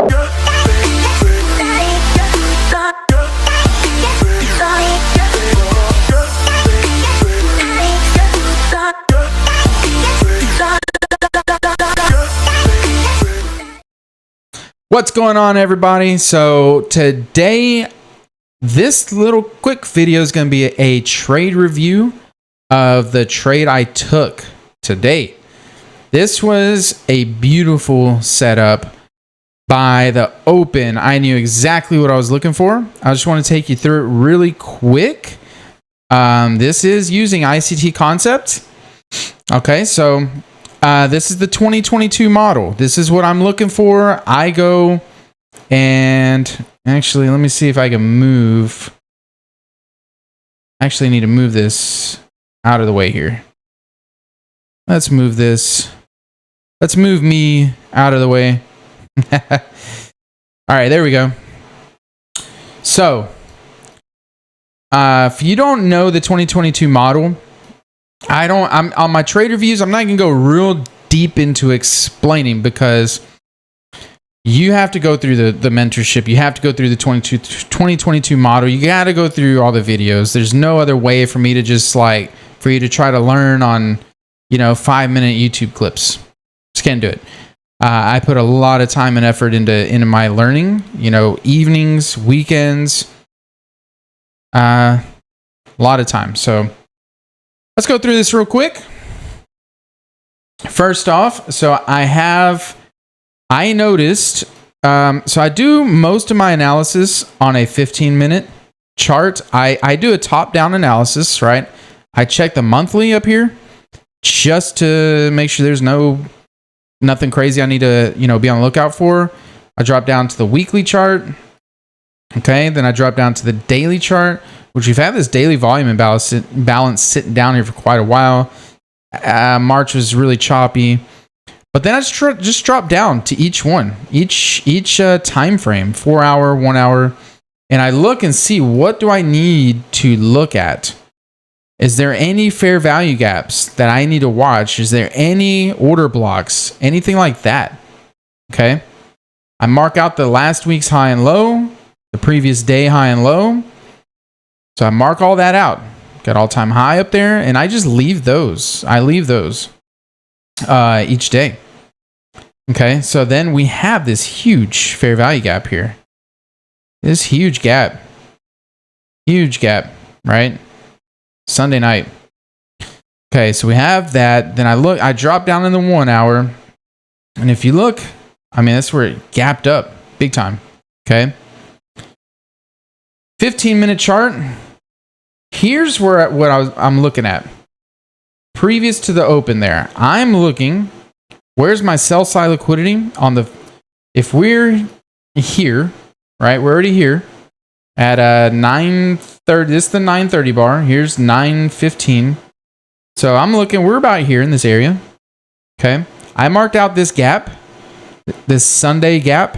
What's going on, everybody? So today, this little quick video is going to be a trade review of the trade I took today. This was a beautiful setup by the open. I knew exactly what I was looking for. I just want to take you through it really quick. This is using ICT concept. Okay, so this is the 2022 model. This is what I'm looking for. I go and actually, let me see if I can move. Actually, I need to move this out of the way here. Let's move this. Let's move me out of the way. All right, there we go. So, if you don't know the 2022 model, I'm on my trade reviews. I'm not going to go real deep into explaining because you have to go through the mentorship. You have to go through the 2022 model. You got to go through all the videos. There's no other way for me to just for you to try to learn on, 5-minute YouTube clips. Just can't do it. I put a lot of time and effort into my learning, evenings, weekends, a lot of time. So let's go through this real quick. First off, so I noticed, so I do most of my analysis on a 15-minute chart. I do a top-down analysis, right? I check the monthly up here just to make sure there's nothing crazy I need to, be on the lookout for. I drop down to the weekly chart. Okay, then I drop down to the daily chart, which we've had this daily volume imbalance sitting down here for quite a while. March was really choppy, but then I just dropped down to each one, each time frame, 4 hour, 1 hour, and I look and see, what do I need to look at? Is there any fair value gaps that I need to watch? Is there any order blocks, anything like that? Okay, I mark out the last week's high and low, the previous day high and low. So I mark all that out. Got all-time high up there, and I just leave those. I leave those each day. Okay, so then we have this huge fair value gap here. This huge gap, right? Sunday night. Okay, so we have that. Then I drop down in the 1 hour, and if you look, that's where it gapped up big time. Okay, 15-minute chart. Here's what I'm looking at. Previous to the open there, I'm looking, where's my sell side liquidity on if we're here, right? We're already here at 9:30. This is the 9:30 bar. Here's 9:15. So I'm looking, we're about here in this area. Okay. I marked out this gap, this Sunday gap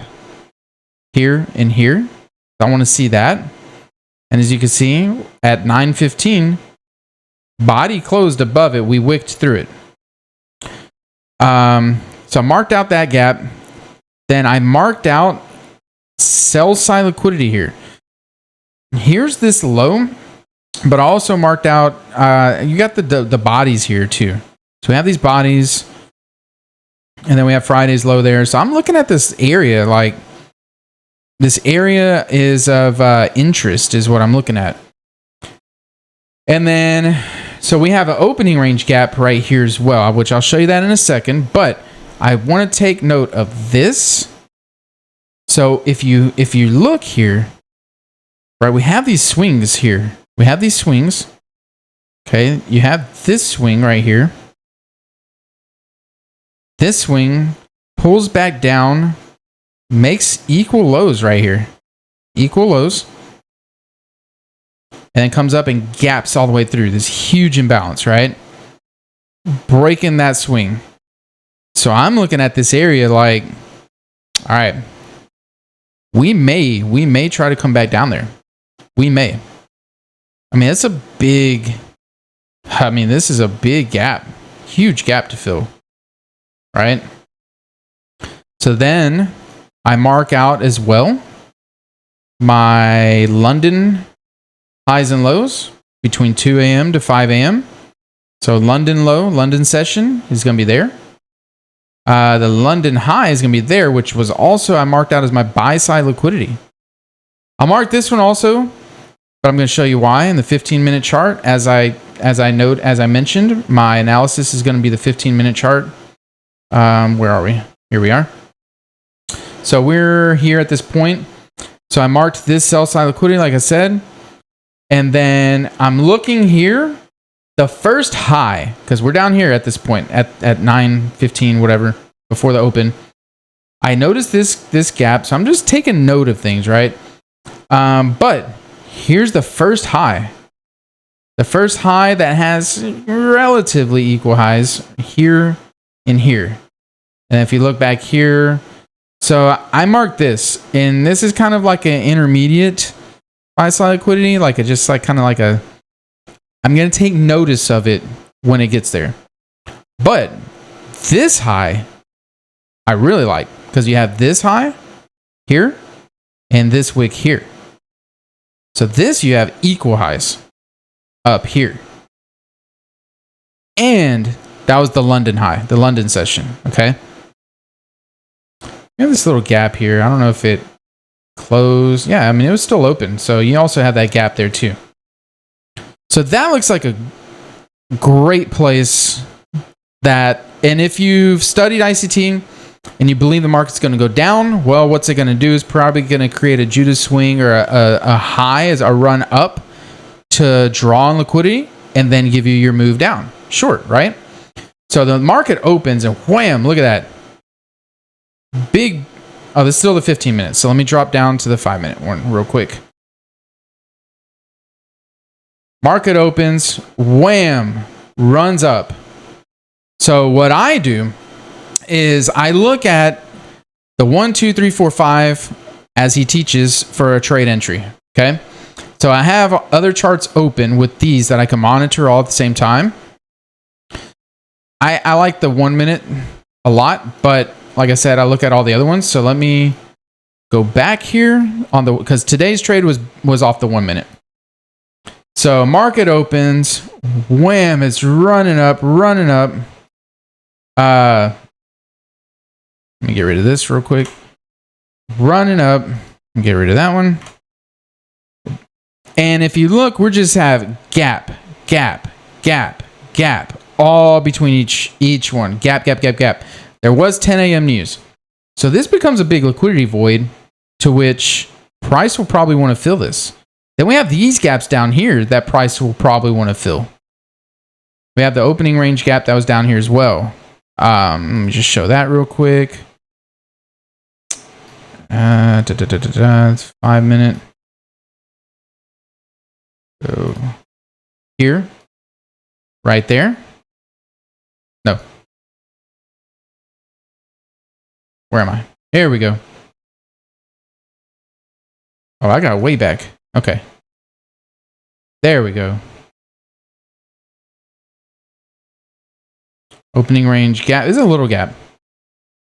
here and here. I want to see that. And as you can see, at 9:15, body closed above it. We wicked through it. So I marked out that gap. Then I marked out sell side liquidity here. Here's this low, but I also marked out, you got the bodies here too. So we have these bodies, and then we have Friday's low there. So I'm looking at this area this area is of interest is what I'm looking at. And then, so we have an opening range gap right here as well, which I'll show you that in a second. But I want to take note of this. So if you look here, right, we have these swings here. We have these swings. Okay, you have this swing right here. This swing pulls back down, makes equal lows right here. Equal lows. And then comes up and gaps all the way through. This huge imbalance, right? Breaking that swing. So I'm looking at this area like, all right, we may try to come back down there. We may. This is a big gap. Huge gap to fill. Right? So then I mark out as well my London highs and lows between 2 a.m. to 5 a.m. So London low, London session is going to be there. The London high is going to be there, which was also I marked out as my buy side liquidity. I'll mark this one also, but I'm going to show you why in the 15-minute chart. As I mentioned, my analysis is going to be the 15-minute chart. Where are we? Here we are. So we're here at this point. So I marked this sell side liquidity, like I said. And then I'm looking here, the first high, because we're down here at this point at 9:15, whatever, before the open. I noticed this gap, so I'm just taking note of things, right? But here's the first high. The first high that has relatively equal highs here and here. And if you look back here, so I marked this, and this is kind of like an intermediate buy side liquidity, I'm going to take notice of it when it gets there. But this high, I really like, because you have this high here and this wick here. So this, you have equal highs up here. And that was the London high, the London session, okay? You have this little gap here. I don't know if it closed. Yeah, I mean, it was still open. So you also have that gap there too. So that looks like a great place that, and if you've studied ICT and you believe the market's going to go down, well, what's it going to do is probably going to create a Judas swing or a high as a run up to draw on liquidity and then give you your move down. Short, right? So the market opens and wham, look at that. Big, oh, this is still the 15 minutes. So let me drop down to the 5-minute one real quick. Market opens, wham, runs up. So what I do is I look at the 1, 2, 3, 4, 5 as he teaches for a trade entry. Okay. So I have other charts open with these that I can monitor all at the same time. I like the 1 minute a lot, but like I said, I look at all the other ones. So let me go back here on the, because today's trade was off the 1 minute. So market opens, wham, it's running up. Let me get rid of this real quick. Running up, get rid of that one. And if you look, we just have gap, all between each one. Gap. There was 10 a.m. news. So this becomes a big liquidity void to which price will probably want to fill this. Then we have these gaps down here that price will probably want to fill. We have the opening range gap that was down here as well. Let me just show that real quick. It's 5 minute. So here, right there. No. Where am I? Here we go. Oh, I got way back. Okay. There we go. Opening range gap. This is a little gap.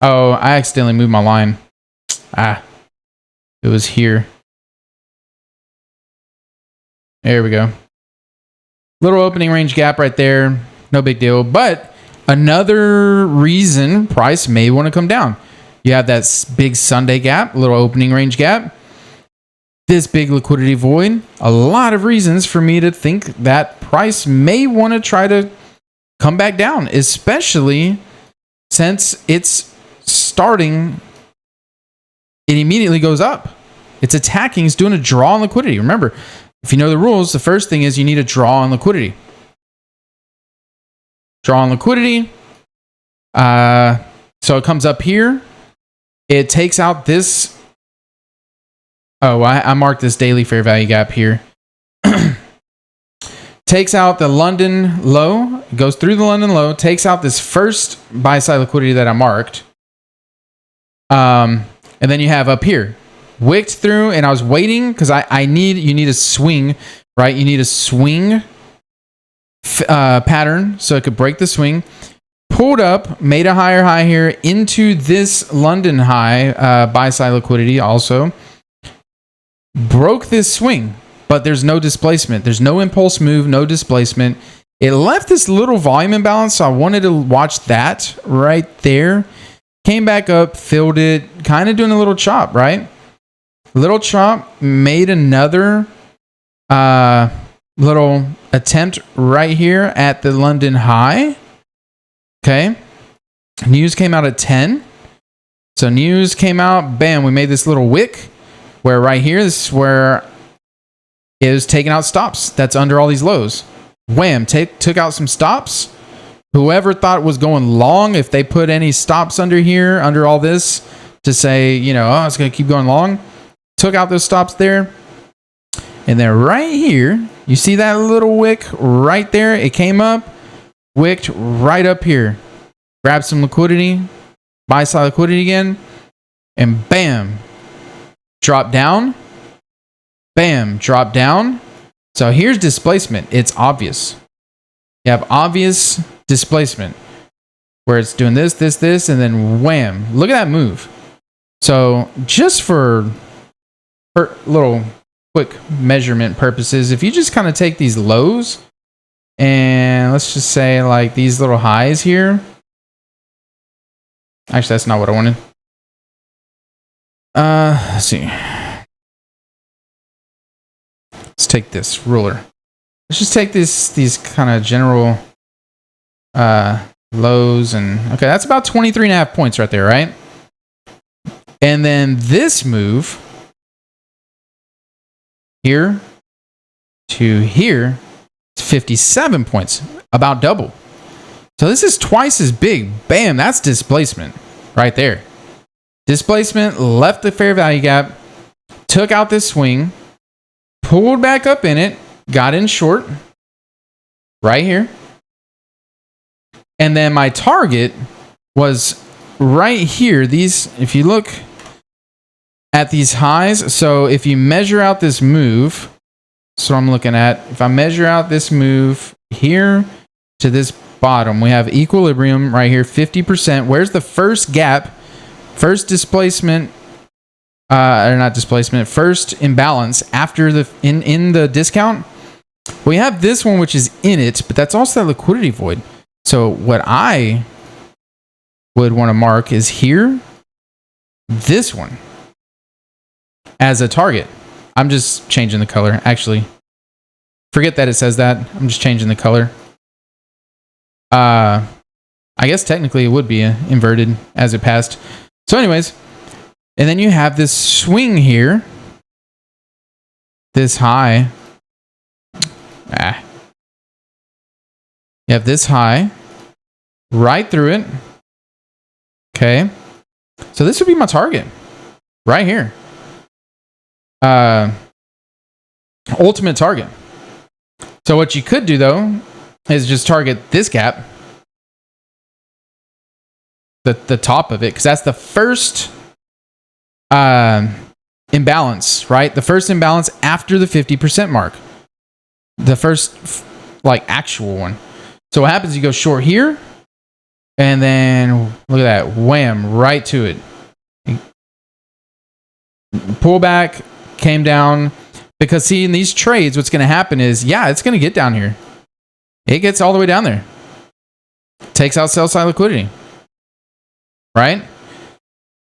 Oh, I accidentally moved my line. It was here. There we go. Little opening range gap right there. No big deal. But another reason price may want to come down. You have that big Sunday gap, little opening range gap. This big liquidity void. A lot of reasons for me to think that price may want to try to come back down, especially since it's starting. It immediately goes up. It's attacking. It's doing a draw on liquidity. Remember, if you know the rules, the first thing is you need a draw on liquidity. Draw on liquidity. So it comes up here. It takes out this. Oh, I marked this daily fair value gap here. Takes out the London low. Goes through the London low. Takes out this first buy side liquidity that I marked. And then you have up here. Wicked through, and I was waiting because you need a swing, right? You need a swing pattern so it could break the swing. pulled up, made a higher high here into this London high, buy side liquidity also. Broke this swing, but there's no displacement. There's no impulse move, no displacement. It left this little volume imbalance, so I wanted to watch that right there. Came back up, filled it, kind of doing a little chop, right? Little chop, made another little attempt right here at the London high. Okay. News came out at 10. So news came out, bam, we made this little wick where right here, this is where it was taking out stops. That's under all these lows. Wham, took out some stops. Whoever thought was going long, if they put any stops under here, under all this, to say, you know, oh, it's going to keep going long, took out those stops there. And then right here, you see that little wick right there? It came up, wicked right up here. Grabbed some liquidity, buy side liquidity again, and bam, drop down. Bam, drop down. So here's displacement. It's obvious. You have obvious displacement where it's doing this, this, this, and then wham. Look at that move. So just for little quick measurement purposes, if you just kind of take these lows and let's just say like these little highs here. Actually, that's not what I wanted. Let's see. Let's take this ruler. Let's just take these kind of general lows and okay, that's about 23.5 points right there, right? And then this move here to here is 57 points, about double. So this is twice as big. Bam, that's displacement right there. Displacement, left the fair value gap, took out this swing, pulled back up in it, got in short right here. And then my target was right here. These, if you look at these highs, so if you measure out this move, so I'm looking at, if I measure out this move here to this bottom, we have equilibrium right here, 50%. Where's the first gap? First displacement, or not displacement, first imbalance after the in the discount. We have this one, which is in it, but that's also that liquidity void. So what I would want to mark is here, this one as a target. I'm just changing the color. Actually, forget that it says that. I'm just changing the color. I guess technically it would be inverted as it passed. So anyways, and then you have this swing here, this high. You have this high right through it. Okay. So this would be my target right here. Ultimate target. So what you could do though is just target this gap, the top of it, because that's the first imbalance, right? The first imbalance after the 50% mark. The first like actual one. So what happens, you go short here, and then look at that, wham, right to it. Pull back, came down, because see, in these trades, what's going to happen is, yeah, it's going to get down here. It gets all the way down there. Takes out sell side liquidity. Right?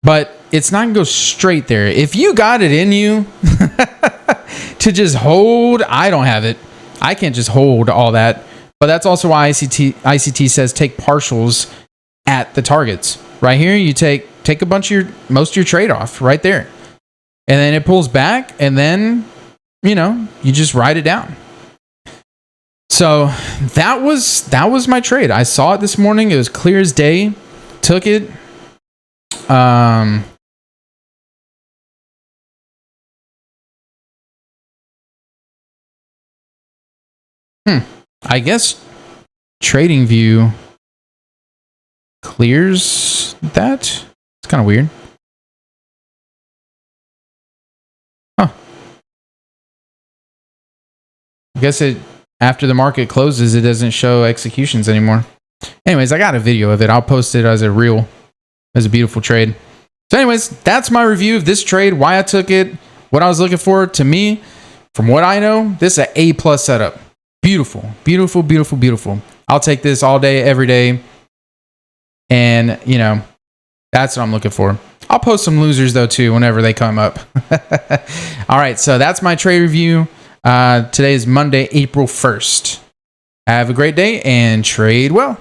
But it's not going to go straight there. If you got it in you to just hold, I don't have it. I can't just hold all that. But that's also why ICT says take partials at the targets. Right here, you take a bunch of most of your trade off right there. And then it pulls back, and then, you know, you just ride it down. So that was my trade. I saw it this morning. It was clear as day. Took it. I guess Trading View clears that. It's kind of weird. Huh. I guess it after the market closes, it doesn't show executions anymore. Anyways, I got a video of it. I'll post it as a reel. As a beautiful trade. So anyways, that's my review of this trade, why I took it, what I was looking for. To me, from what I know, this is an A+ setup. Beautiful, beautiful, beautiful, beautiful. I'll take this all day, every day. And, you know, that's what I'm looking for. I'll post some losers, though, too, whenever they come up. All right, so that's my trade review. Today is Monday, April 1st. Have a great day and trade well.